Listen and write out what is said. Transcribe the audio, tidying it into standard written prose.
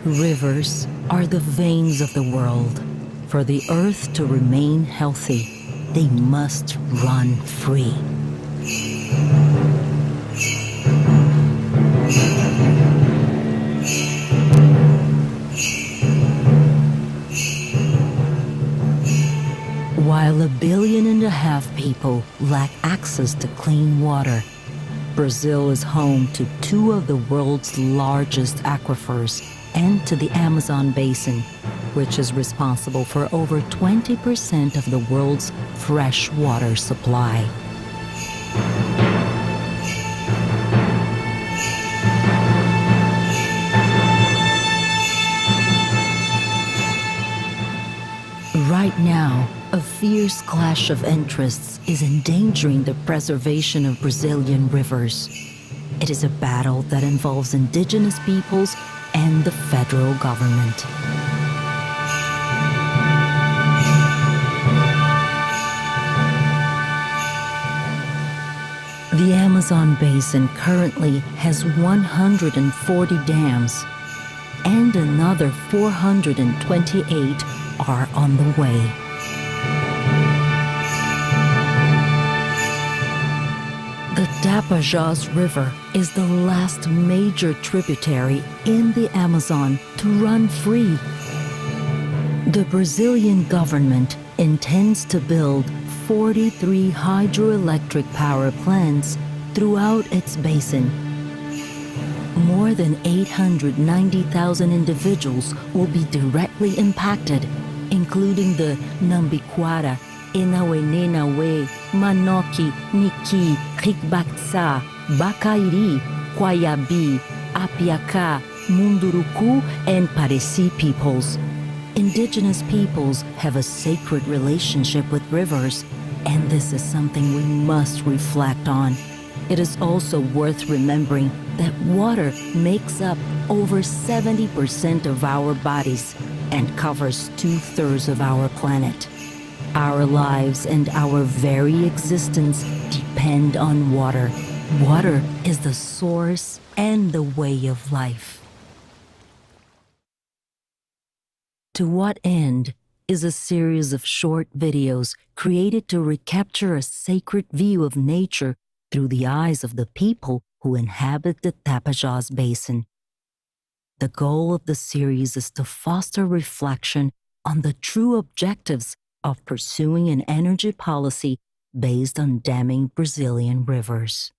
Rivers are the veins of the world. For the earth to remain healthy, they must run free. While 1.5 billion people lack access to clean water, Brazil is home to two of the world's largest aquifers and to the Amazon basin, which is responsible for over 20% of the world's fresh water supply. Right now, a fierce clash of interests is endangering the preservation of Brazilian rivers. It is a battle that involves indigenous peoples and the federal government. The Amazon basin currently has 140 dams, and another 428 are on the way. The Tapajós River is the last major tributary in the Amazon to run free. The Brazilian government intends to build 43 hydroelectric power plants throughout its basin. More than 890,000 individuals will be directly impacted, including the Nambiquara, Enauenenaue, Manoque, Niki, Ricbaxá, Bacairi, Quaiabi, Apiacá, Munduruku, and Pareci peoples. Indigenous peoples have a sacred relationship with rivers, and this is something we must reflect on. It is also worth remembering that water makes up over 70% of our bodies and covers 2/3 of our planet. Our lives and our very existence depend on water. Water is the source and the way of life. To What End is a series of short videos created to recapture a sacred view of nature through the eyes of the people who inhabit the Tapajós Basin. The goal of the series is to foster reflection on the true objectives of pursuing an energy policy based on damming Brazilian rivers.